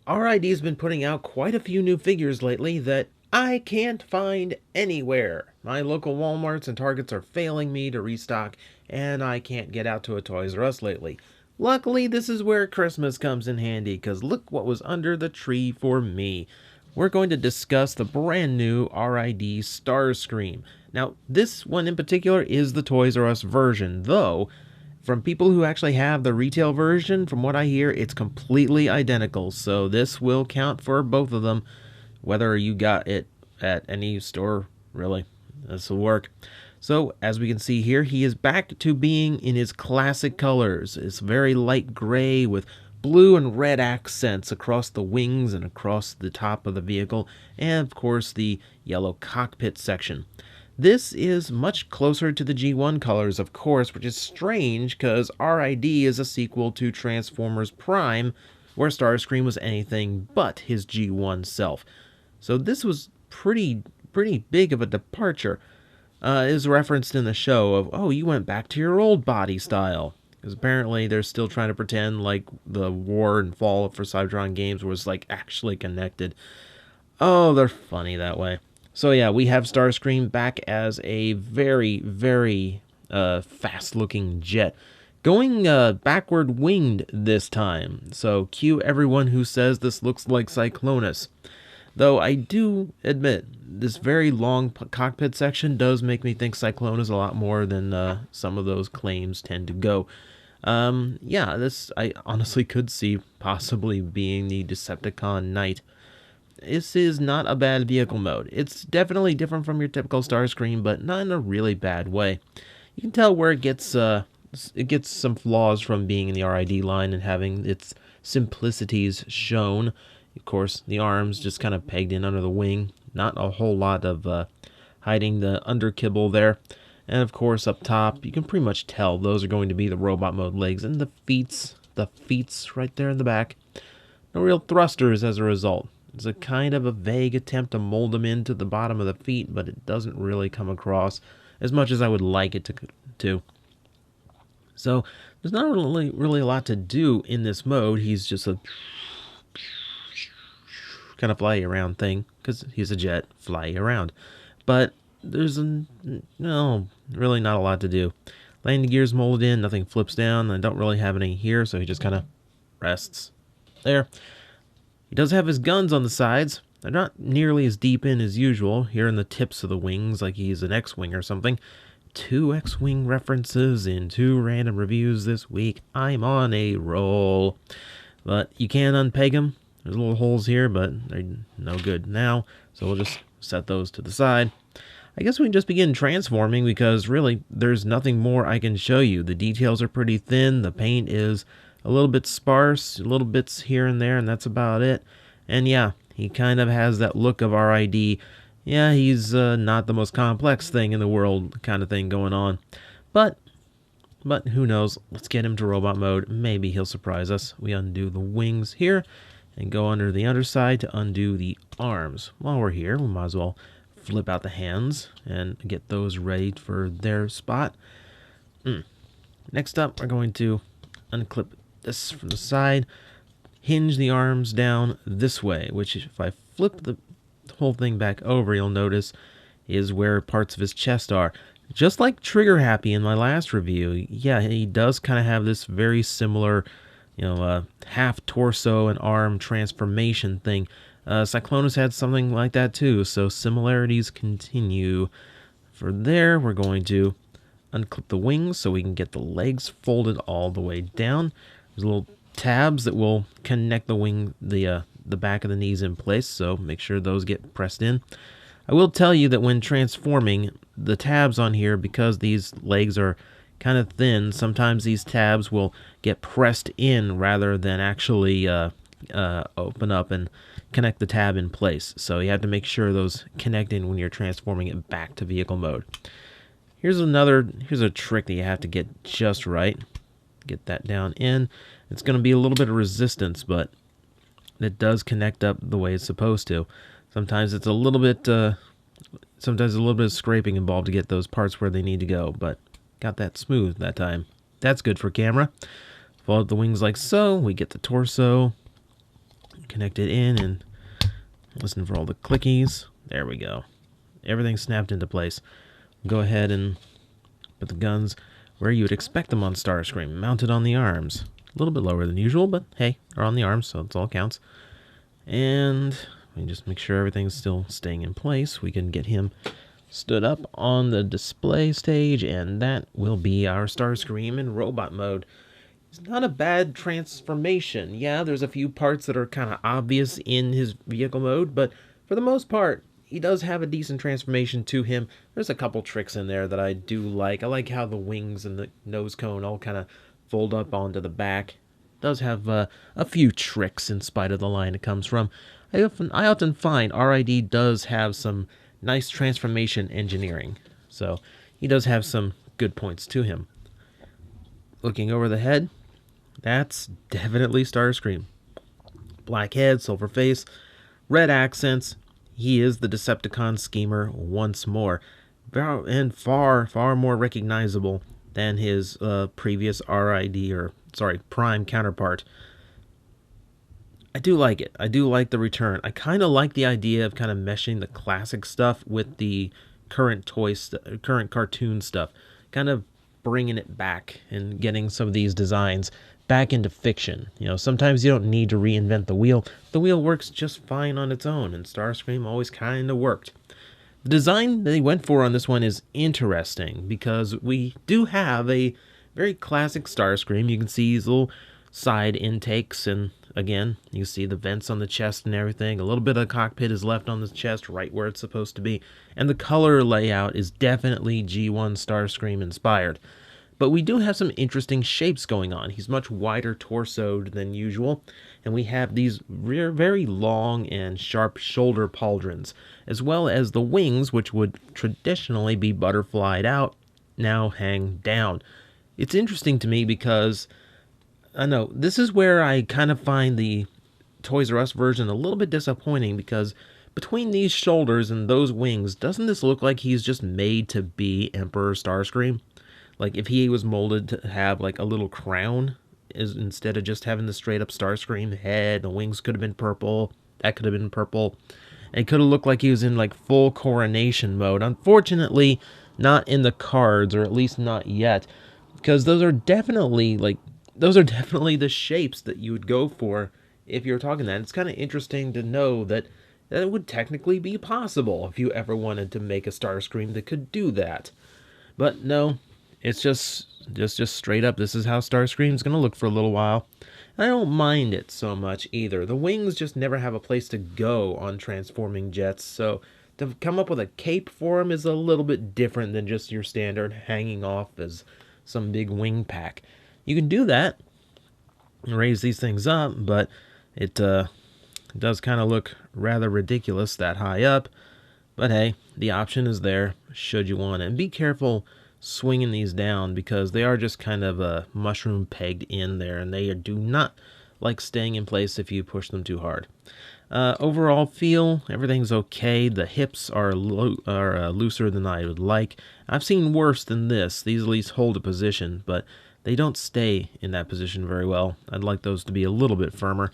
R.I.D's been putting out quite a few new figures lately that I can't find anywhere. My local Walmarts and Targets are failing me to restock, and I can't get out to a Toys R Us lately. Luckily, this is where Christmas comes in handy, because look what was under the tree for me. We're going to discuss the brand new R.I.D. Starscream. Now, this one in particular is the Toys R Us version, though from people who actually have the retail version, from what I hear, it's completely identical. So this will count for both of them, whether you got it at any store, really. This will work. So, as we can see here, he is back to being in his classic colors. It's very light gray with blue and red accents across the wings and across the top of the vehicle, and of course the yellow cockpit section. This is much closer to the G1 colors, of course, which is strange because R.I.D. is a sequel to Transformers Prime, where Starscream was anything but his G1 self. So this was pretty big of a departure. It is referenced in the show of, oh, you went back to your old body style. Because apparently they're still trying to pretend like the war and fall for Cybertron games was like actually connected. Oh, they're funny that way. So yeah, we have Starscream back as a very fast-looking jet. Going backward winged this time. So cue everyone who says this looks like Cyclonus. Though I do admit, this very long cockpit section does make me think Cyclonus a lot more than some of those claims tend to go. Yeah, this I honestly could see possibly being the Decepticon Knight. This is not a bad vehicle mode. It's definitely different from your typical Starscream, but not in a really bad way. You can tell where it gets some flaws from being in the R.I.D. line and having its simplicities shown. Of course, the arms just kind of pegged in under the wing. Not a whole lot of hiding the underkibble there. And of course, up top, you can pretty much tell those are going to be the robot mode legs. And the feet's right there in the back. No real thrusters as a result. It's a kind of a vague attempt to mold them into the bottom of the feet, but it doesn't really come across as much as I would like it to. So there's not really a lot to do in this mode. He's just a kind of fly around thing, because he's a jet, fly around. But there's really not a lot to do. Landing gears molded in, nothing flips down. I don't really have any here, so he just kind of rests there. He does have his guns on the sides. They're not nearly as deep in as usual, here in the tips of the wings, like he's an X-Wing or something. 2 X-Wing references in 2 random reviews this week. I'm on a roll. But you can unpeg them. There's little holes here, but they're no good now, so we'll just set those to the side. I guess we can just begin transforming, because really, there's nothing more I can show you. The details are pretty thin, the paint is a little bit sparse, little bits here and there, and that's about it. And yeah, he kind of has that look of R.I.D. Yeah, he's not the most complex thing in the world kind of thing going on. But who knows? Let's get him to robot mode. Maybe he'll surprise us. We undo the wings here and go under the underside to undo the arms. While we're here, we might as well flip out the hands and get those ready for their spot. Next up, we're going to unclip this from the side, hinge the arms down this way, which if I flip the whole thing back over, you'll notice is where parts of his chest are. Just like Trigger Happy in my last review, yeah, he does kind of have this very similar, half torso and arm transformation thing. Cyclonus had something like that too, so similarities continue. For there, we're going to unclip the wings so we can get the legs folded all the way down. There's little tabs that will connect the wing, the back of the knees in place, so make sure those get pressed in. I will tell you that when transforming, the tabs on here, because these legs are kind of thin, sometimes these tabs will get pressed in rather than actually open up and connect the tab in place. So you have to make sure those connect in when you're transforming it back to vehicle mode. Here's a trick that you have to get just right. Get that down in. It's going to be a little bit of resistance, but it does connect up the way it's supposed to. Sometimes it's a little bit of scraping involved to get those parts where they need to go, but got that smooth that time. That's good for camera. Fold the wings like so. We get the torso. connect it in and listen for all the clickies. There we go. Everything's snapped into place. Go ahead and put the guns where you would expect them on Starscream, mounted on the arms. A little bit lower than usual, but hey, they're on the arms, so that's all that counts. And we just make sure everything's still staying in place. We can get him stood up on the display stage, and that will be our Starscream in robot mode. It's not a bad transformation. Yeah, there's a few parts that are kind of obvious in his vehicle mode, but for the most part, he does have a decent transformation to him. There's a couple tricks in there that I do like. I like how the wings and the nose cone all kind of fold up onto the back. It does have a few tricks in spite of the line it comes from. I often find R.I.D. does have some nice transformation engineering, so he does have some good points to him. Looking over the head, that's definitely Starscream. Black head, silver face, red accents. He is the Decepticon schemer once more, and far, far more recognizable than his previous R.I.D. Prime counterpart. I do like it. I do like the return. I kind of like the idea of kind of meshing the classic stuff with the current current cartoon stuff, kind of bringing it back and getting some of these designs back into fiction. You know, sometimes you don't need to reinvent the wheel. The wheel works just fine on its own, and Starscream always kind of worked. The design they went for on this one is interesting because we do have a very classic Starscream. You can see these little side intakes, and again, you see the vents on the chest and everything. A little bit of the cockpit is left on the chest, right where it's supposed to be. And the color layout is definitely G1 Starscream inspired. But we do have some interesting shapes going on. He's much wider torsoed than usual, and we have these very long and sharp shoulder pauldrons, as well as the wings, which would traditionally be butterflied out, now hang down. It's interesting to me because, I know, this is where I kind of find the Toys R Us version a little bit disappointing, because between these shoulders and those wings, doesn't this look like he's just made to be Emperor Starscream? Like, if he was molded to have, like, a little crown, instead of just having the straight-up Starscream head, the wings could have been purple, that could have been purple, and it could have looked like he was in, like, full coronation mode. Unfortunately, not in the cards, or at least not yet, because those are definitely the shapes that you would go for if you're talking that. It's kind of interesting to know that it would technically be possible if you ever wanted to make a Starscream that could do that. But no, it's just straight up, this is how Starscream's going to look for a little while. And I don't mind it so much either. The wings just never have a place to go on transforming jets, so to come up with a cape for him is a little bit different than just your standard hanging off as some big wing pack. You can do that and raise these things up, but it does kind of look rather ridiculous that high up. But hey, the option is there should you want it. And be careful swinging these down, because they are just kind of mushroom pegged in there, and they do not like staying in place if you push them too hard. Overall feel, everything's okay. The hips are looser than I would like. I've seen worse than this. These at least hold a position, but they don't stay in that position very well. I'd like those to be a little bit firmer.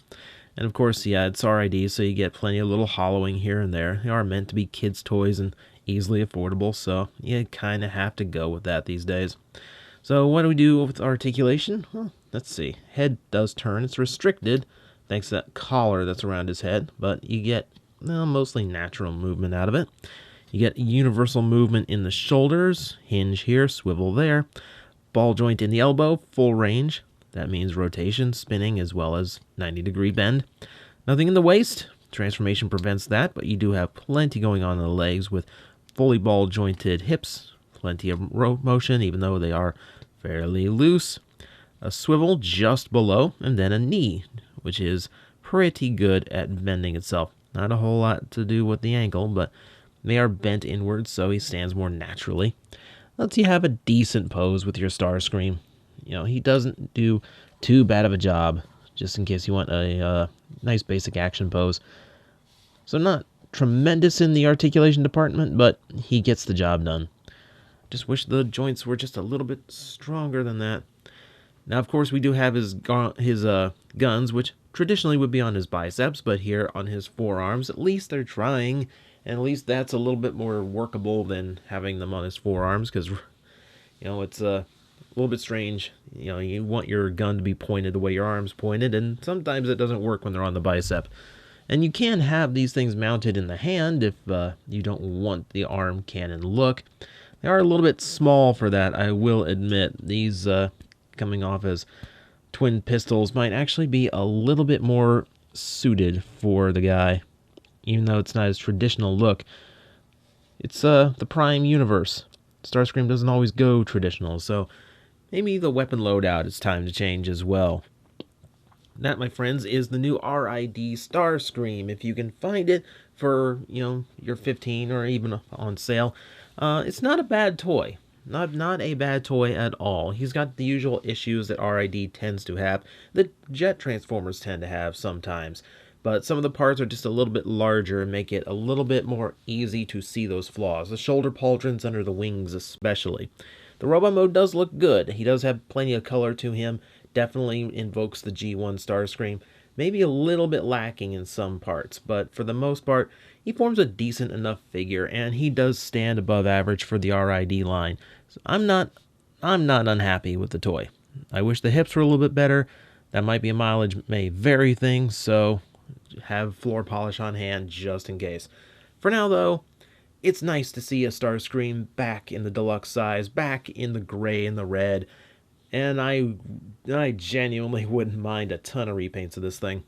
And of course, yeah, it's R.I.D, so you get plenty of little hollowing here and there. They are meant to be kids' toys and easily affordable, so you kind of have to go with that these days. So what do we do with articulation? Well, let's see. Head does turn. It's restricted thanks to that collar that's around his head, but you get mostly natural movement out of it. You get universal movement in the shoulders, hinge here, swivel there, ball joint in the elbow, full range. That means rotation, spinning, as well as 90-degree bend. Nothing in the waist. Transformation prevents that, but you do have plenty going on in the legs with fully ball jointed hips, plenty of motion, even though they are fairly loose. A swivel just below, and then a knee, which is pretty good at bending itself. Not a whole lot to do with the ankle, but they are bent inwards, so he stands more naturally. Lets you have a decent pose with your Starscream. You know, he doesn't do too bad of a job, just in case you want a nice basic action pose. So not tremendous in the articulation department, but he gets the job done. Just wish the joints were just a little bit stronger than that. Now, of course, we do have his guns, which traditionally would be on his biceps, but here on his forearms. At least they're trying, and at least that's a little bit more workable than having them on his forearms, because it's a little bit strange. You want your gun to be pointed the way your arm's pointed, and sometimes it doesn't work when they're on the bicep. And you can have these things mounted in the hand if you don't want the arm cannon look. They are a little bit small for that, I will admit. These coming off as twin pistols might actually be a little bit more suited for the guy, even though it's not his traditional look. It's the Prime universe. Starscream doesn't always go traditional, so maybe the weapon loadout is time to change as well. That, my friends, is the new R.I.D. Starscream. If you can find it for, your 15 or even on sale, it's not a bad toy. Not a bad toy at all. He's got the usual issues that R.I.D. tends to have, that jet transformers tend to have sometimes. But some of the parts are just a little bit larger and make it a little bit more easy to see those flaws. The shoulder pauldrons under the wings especially. The robot mode does look good. He does have plenty of color to him. Definitely invokes the G1 Starscream. Maybe a little bit lacking in some parts, but for the most part, he forms a decent enough figure, and he does stand above average for the R.I.D. line. So I'm not unhappy with the toy. I wish the hips were a little bit better. That might be a mileage may vary thing, so have floor polish on hand just in case. For now, though, it's nice to see a Starscream back in the deluxe size, back in the gray and the red, and I genuinely wouldn't mind a ton of repaints of this thing.